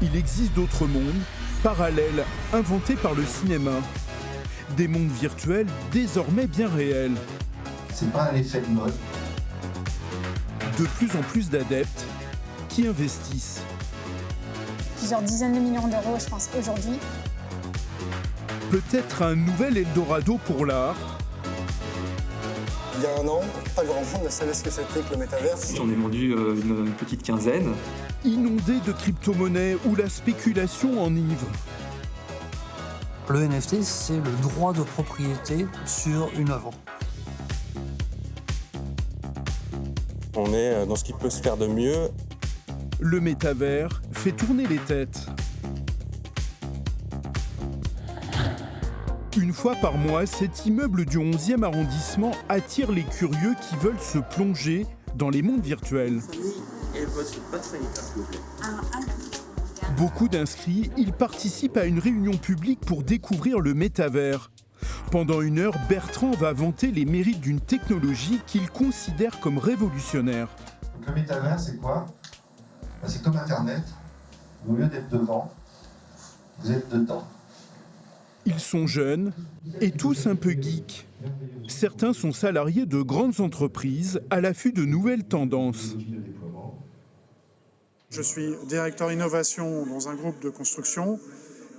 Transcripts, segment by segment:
Il existe d'autres mondes, parallèles, inventés par le cinéma. Des mondes virtuels désormais bien réels. C'est pas un effet de mode. De plus en plus d'adeptes qui investissent. Plusieurs dizaines de millions d'euros, je pense, aujourd'hui. Peut-être un nouvel Eldorado pour l'art. Il y a un an, pas grand monde ne savait ce que c'était que le métaverse. J'en ai vendu une petite quinzaine. Inondé de crypto-monnaies où la spéculation enivre. Le NFT, c'est le droit de propriété sur une œuvre. On est dans ce qui peut se faire de mieux. Le métavers fait tourner les têtes. Une fois par mois, cet immeuble du 11e arrondissement attire les curieux qui veulent se plonger dans les mondes virtuels. Beaucoup d'inscrits, ils participent à une réunion publique pour découvrir le métavers. Pendant 1 heure, Bertrand va vanter les mérites d'une technologie qu'il considère comme révolutionnaire. Donc le métavers, c'est quoi? C'est comme Internet. Au lieu d'être devant, vous êtes dedans. Ils sont jeunes et tous un peu geeks. Certains sont salariés de grandes entreprises à l'affût de nouvelles tendances. Je suis directeur innovation dans un groupe de construction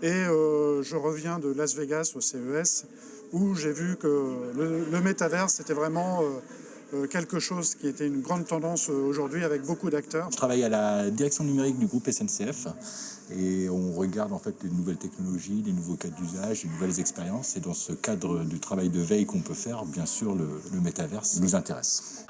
et je reviens de Las Vegas au CES où j'ai vu que le métaverse c'était vraiment quelque chose qui était une grande tendance aujourd'hui avec beaucoup d'acteurs. Je travaille à la direction numérique du groupe SNCF et on regarde en fait les nouvelles technologies, les nouveaux cas d'usage, les nouvelles expériences. Et dans ce cadre du travail de veille qu'on peut faire, bien sûr, le métaverse nous intéresse.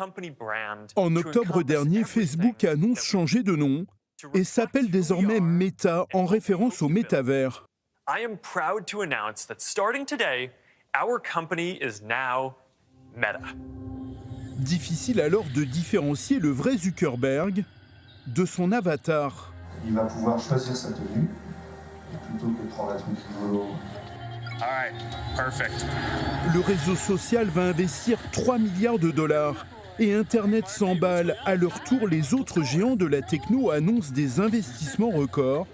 En octobre dernier, Facebook annonce changer de nom et s'appelle désormais Meta en référence au métavers. I am proud to announce that starting today, our company is now Meta. Difficile alors de différencier le vrai Zuckerberg de son avatar. Il va pouvoir choisir sa tenue, et plutôt que de prendre un truc rigolo. All right, perfect. Le réseau social va investir 3 milliards de dollars et Internet s'emballe. À leur tour, les autres géants de la techno annoncent des investissements records.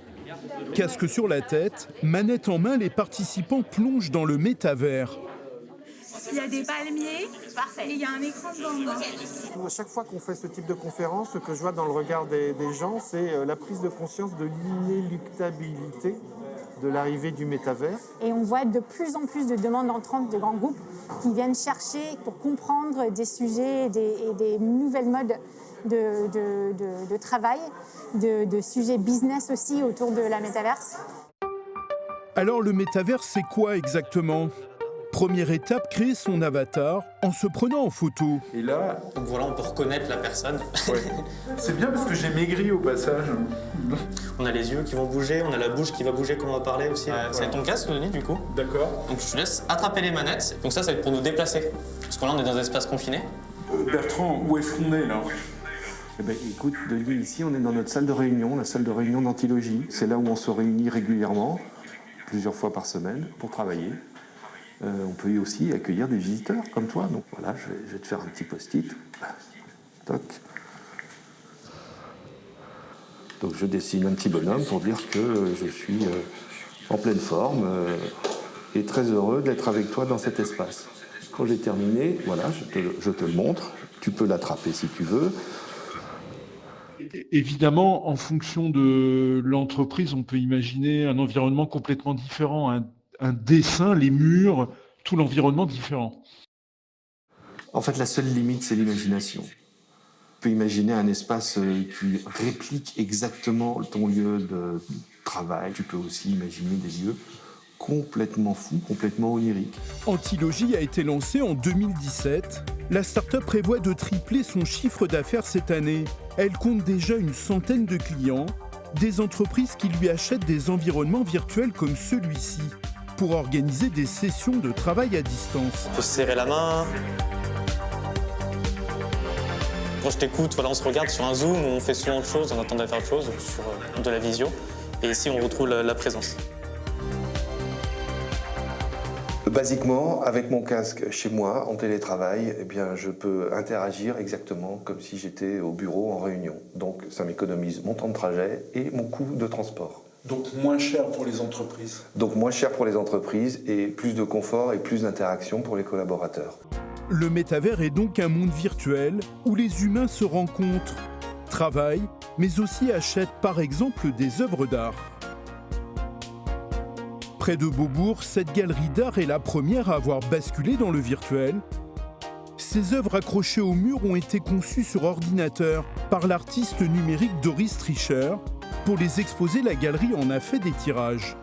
Casque sur la tête, manette en main, les participants plongent dans le métavers. Il y a des palmiers, parfait. Et il y a un écran devant moi. À chaque fois qu'on fait ce type de conférence, ce que je vois dans le regard des gens, c'est la prise de conscience de l'inéluctabilité de l'arrivée du métavers. Et on voit de plus en plus de demandes entrantes de grands groupes qui viennent chercher pour comprendre des sujets et des nouvelles modes de travail, de sujets business aussi autour de la métaverse. Alors le métavers, c'est quoi exactement ? Première étape, créer son avatar en se prenant en photo. Et là, Donc voilà, on peut reconnaître la personne. ouais. C'est bien parce que j'ai maigri au passage. On a les yeux qui vont bouger, on a la bouche qui va bouger quand on va parler aussi. Ça va être ton casque, Denis, du coup. D'accord. Donc je te laisse attraper les manettes. Donc ça va être pour nous déplacer. Parce que là, on est dans un espace confiné. Bertrand, où est-ce qu'on est là? Eh ben, écoute, Denis, ici, on est dans notre salle de réunion, la salle de réunion d'antilogie. C'est là où on se réunit régulièrement, plusieurs fois par semaine, pour travailler. On peut y aussi accueillir des visiteurs comme toi. Donc voilà, je vais te faire un petit post-it. Toc. Donc je dessine un petit bonhomme pour dire que je suis en pleine forme et très heureux d'être avec toi dans cet espace. Quand j'ai terminé, voilà, je te le montre. Tu peux l'attraper si tu veux. Évidemment, en fonction de l'entreprise, on peut imaginer un environnement complètement différent, un dessin, les murs, tout l'environnement différent. En fait, la seule limite, c'est l'imagination. Tu peux imaginer un espace qui réplique exactement ton lieu de travail. Tu peux aussi imaginer des lieux complètement fous, complètement oniriques. Antilogie a été lancée en 2017. La start-up prévoit de tripler son chiffre d'affaires cette année. Elle compte déjà une centaine de clients, des entreprises qui lui achètent des environnements virtuels comme celui-ci pour organiser des sessions de travail à distance. On peut se serrer la main. Quand je t'écoute, voilà, on se regarde sur un Zoom où on fait souvent autre chose, on attend de faire autre chose, sur de la visio. Et ici, on retrouve la présence. Basiquement, avec mon casque chez moi, en télétravail, eh bien, je peux interagir exactement comme si j'étais au bureau en réunion. Donc ça m'économise mon temps de trajet et mon coût de transport. Donc moins cher pour les entreprises. Donc moins cher pour les entreprises et plus de confort et plus d'interaction pour les collaborateurs. Le métavers est donc un monde virtuel où les humains se rencontrent, travaillent, mais aussi achètent par exemple des œuvres d'art. Près de Beaubourg, cette galerie d'art est la première à avoir basculé dans le virtuel. Ces œuvres accrochées au mur ont été conçues sur ordinateur par l'artiste numérique Doris Tricher. Pour les exposer, la galerie en a fait des tirages.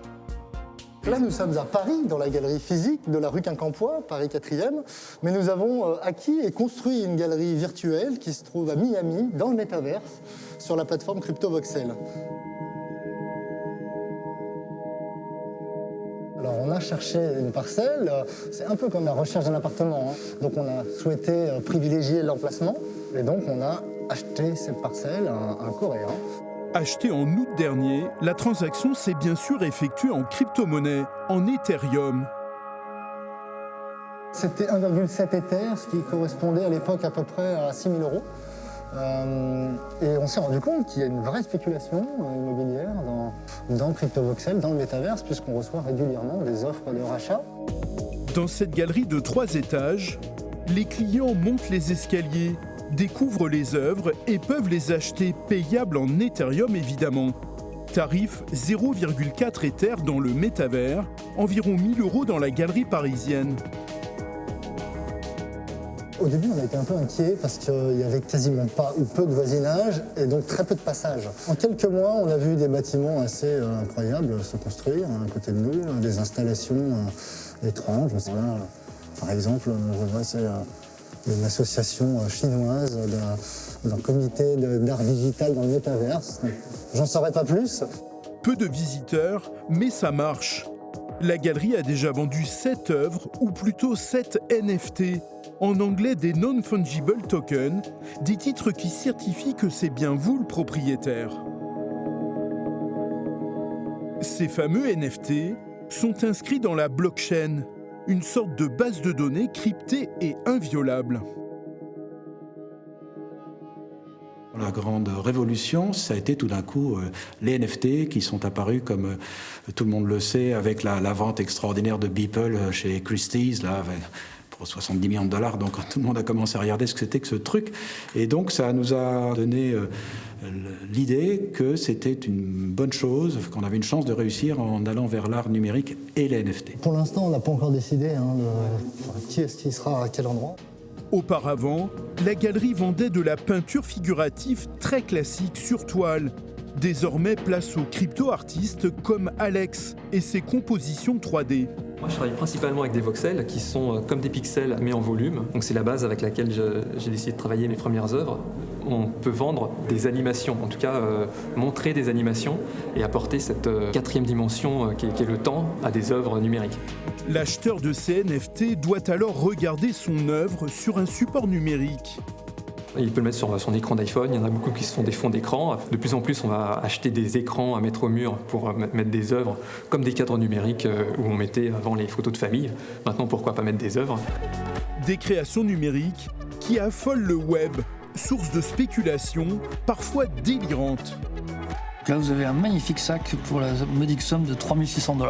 Là, nous sommes à Paris, dans la galerie physique de la rue Quincampoix, Paris 4e. Mais nous avons acquis et construit une galerie virtuelle qui se trouve à Miami, dans le métaverse, sur la plateforme CryptoVoxel. Alors, on a cherché une parcelle, c'est un peu comme la recherche d'un appartement. Donc, on a souhaité privilégier l'emplacement, et donc on a acheté cette parcelle à un Coréen. Achetée en août dernier, la transaction s'est bien sûr effectuée en crypto-monnaie, en Ethereum. C'était 1,7 Ether, ce qui correspondait à l'époque à peu près à 6 000 €. Et on s'est rendu compte qu'il y a une vraie spéculation immobilière dans CryptoVoxel, dans le métaverse, puisqu'on reçoit régulièrement des offres de rachat. Dans cette galerie de 3 étages, les clients montent les escaliers, découvrent les œuvres et peuvent les acheter payables en Ethereum évidemment. Tarif 0,4 Ether dans le métavers, environ 1 000 € dans la galerie parisienne. Au début, on a été un peu inquiets parce qu'il n'y avait quasiment pas ou peu de voisinage et donc très peu de passages. En quelques mois, on a vu des bâtiments assez incroyables se construire à côté de nous, des installations étranges. Là, par exemple, je vois, c'est une association chinoise d'un comité d'art digital dans le métaverse. J'en saurais pas plus. Peu de visiteurs, mais ça marche. La galerie a déjà vendu 7 œuvres, ou plutôt 7 NFT, en anglais des non-fungible tokens, des titres qui certifient que c'est bien vous le propriétaire. Ces fameux NFT sont inscrits dans la blockchain, une sorte de base de données cryptée et inviolable. La grande révolution, ça a été tout d'un coup les NFT qui sont apparus, comme tout le monde le sait, avec la vente extraordinaire de Beeple chez Christie's, là, pour 70 millions de $. Donc tout le monde a commencé à regarder ce que c'était que ce truc. Et donc ça nous a donné l'idée que c'était une bonne chose, qu'on avait une chance de réussir en allant vers l'art numérique et les NFT. Pour l'instant, on n'a pas encore décidé qui est-ce qui sera à quel endroit. Auparavant, la galerie vendait de la peinture figurative très classique sur toile. Désormais, place aux crypto-artistes comme Alex et ses compositions 3D. Moi, je travaille principalement avec des voxels qui sont comme des pixels mais en volume. Donc c'est la base avec laquelle j'ai décidé de travailler mes premières œuvres. On peut vendre des animations, en tout cas montrer des animations et apporter cette quatrième dimension qui est le temps à des œuvres numériques. L'acheteur de ces NFT doit alors regarder son œuvre sur un support numérique. Il peut le mettre sur son écran d'iPhone, il y en a beaucoup qui sont des fonds d'écran. De plus en plus, on va acheter des écrans à mettre au mur pour mettre des œuvres, comme des cadres numériques où on mettait avant les photos de famille. Maintenant, pourquoi pas mettre des œuvres ? Des créations numériques qui affolent le web, source de spéculation, parfois délirante. Là, vous avez un magnifique sac pour la modique somme de 3 600 $.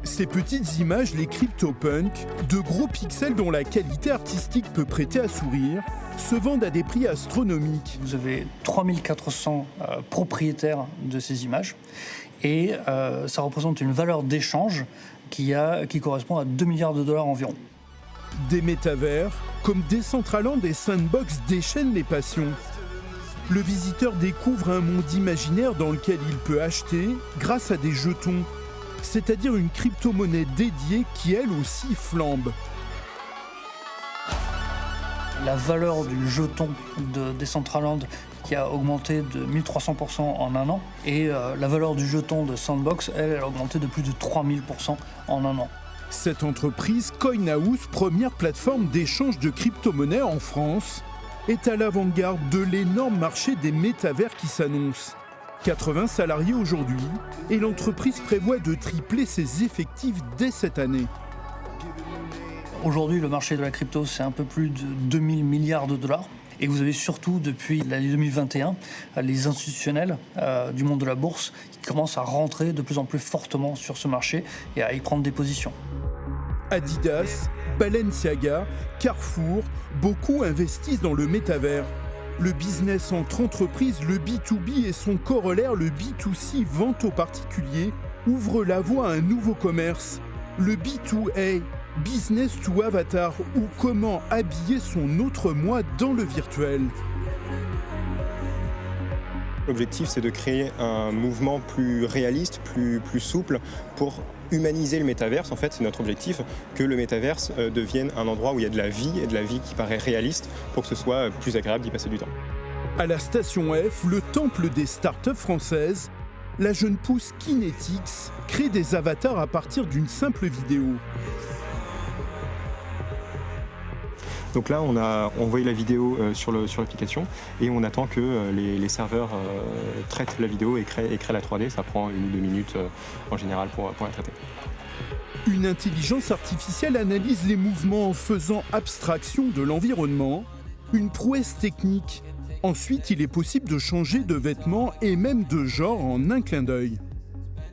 Ces petites images, les CryptoPunks, de gros pixels dont la qualité artistique peut prêter à sourire, se vendent à des prix astronomiques. Vous avez 3400 propriétaires de ces images et ça représente une valeur d'échange qui correspond à 2 milliards de $ environ. Des métavers, comme Decentraland et Sandbox déchaînent les passions. Le visiteur découvre un monde imaginaire dans lequel il peut acheter, grâce à des jetons, c'est-à-dire une crypto-monnaie dédiée qui elle aussi flambe. La valeur du jeton de Decentraland qui a augmenté de 1300% en un an et la valeur du jeton de Sandbox, elle a augmenté de plus de 3000% en un an. Cette entreprise, CoinHouse, première plateforme d'échange de crypto-monnaies en France, est à l'avant-garde de l'énorme marché des métavers qui s'annonce. 80 salariés aujourd'hui, et l'entreprise prévoit de tripler ses effectifs dès cette année. Aujourd'hui, le marché de la crypto, c'est un peu plus de 2000 milliards de $. Et vous avez surtout, depuis l'année 2021, les institutionnels du monde de la bourse qui commencent à rentrer de plus en plus fortement sur ce marché et à y prendre des positions. Adidas, Balenciaga, Carrefour, beaucoup investissent dans le métavers. Le business entre entreprises, le B2B et son corollaire, le B2C, vente aux particuliers, ouvre la voie à un nouveau commerce. Le B2A, Business to Avatar, ou comment habiller son autre moi dans le virtuel. L'objectif, c'est de créer un mouvement plus réaliste, plus souple pour humaniser le métaverse. En fait, c'est notre objectif, que le métaverse devienne un endroit où il y a de la vie et de la vie qui paraît réaliste pour que ce soit plus agréable d'y passer du temps. À la station F, le temple des startups françaises, la jeune pousse Kinetics crée des avatars à partir d'une simple vidéo. Donc là, on a envoyé la vidéo sur l'application et on attend que les serveurs traitent la vidéo et créent la 3D. Ça prend 1 ou 2 minutes en général pour la traiter. Une intelligence artificielle analyse les mouvements en faisant abstraction de l'environnement, une prouesse technique. Ensuite, il est possible de changer de vêtements et même de genre en un clin d'œil.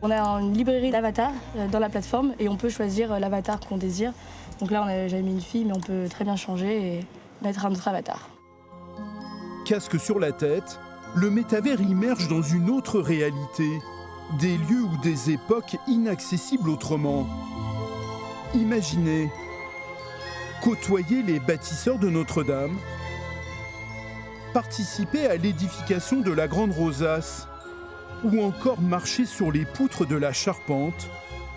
On a une librairie d'avatars dans la plateforme et on peut choisir l'avatar qu'on désire. Donc là, j'avais mis une fille, mais on peut très bien changer et mettre un autre avatar. Casque sur la tête, le métavers immerge dans une autre réalité, des lieux ou des époques inaccessibles autrement. Imaginez, côtoyer les bâtisseurs de Notre-Dame, participer à l'édification de la Grande Rosace, ou encore marcher sur les poutres de la charpente,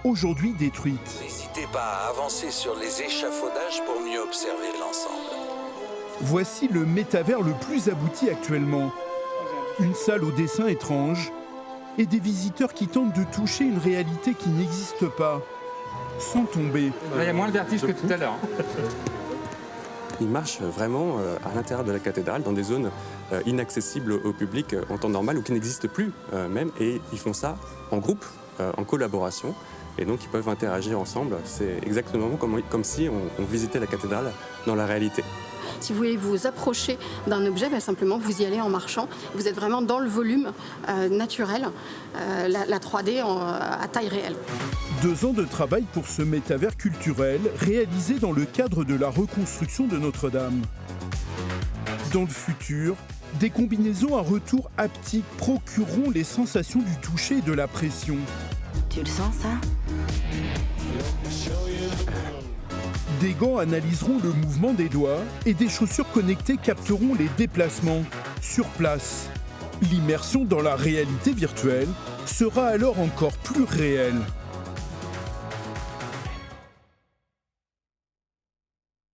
aujourd'hui détruite. N'hésitez pas à avancer sur les échafaudages pour mieux observer l'ensemble. Voici le métavers le plus abouti actuellement. Une salle au dessin étrange et des visiteurs qui tentent de toucher une réalité qui n'existe pas, sans tomber. Là, il y a moins de vertige que tout à l'heure. Ils marchent vraiment à l'intérieur de la cathédrale, dans des zones inaccessibles au public en temps normal ou qui n'existent plus même. Et ils font ça en groupe, en collaboration. Et donc ils peuvent interagir ensemble. C'est exactement comme si on visitait la cathédrale dans la réalité. Si vous voulez vous approcher d'un objet, simplement vous y allez en marchant. Vous êtes vraiment dans le volume naturel, la 3D à taille réelle. 2 ans de travail pour ce métavers culturel réalisé dans le cadre de la reconstruction de Notre-Dame. Dans le futur, des combinaisons à retour haptique procureront les sensations du toucher et de la pression. Tu le sens, ça ? Des gants analyseront le mouvement des doigts et des chaussures connectées capteront les déplacements sur place. L'immersion dans la réalité virtuelle sera alors encore plus réelle.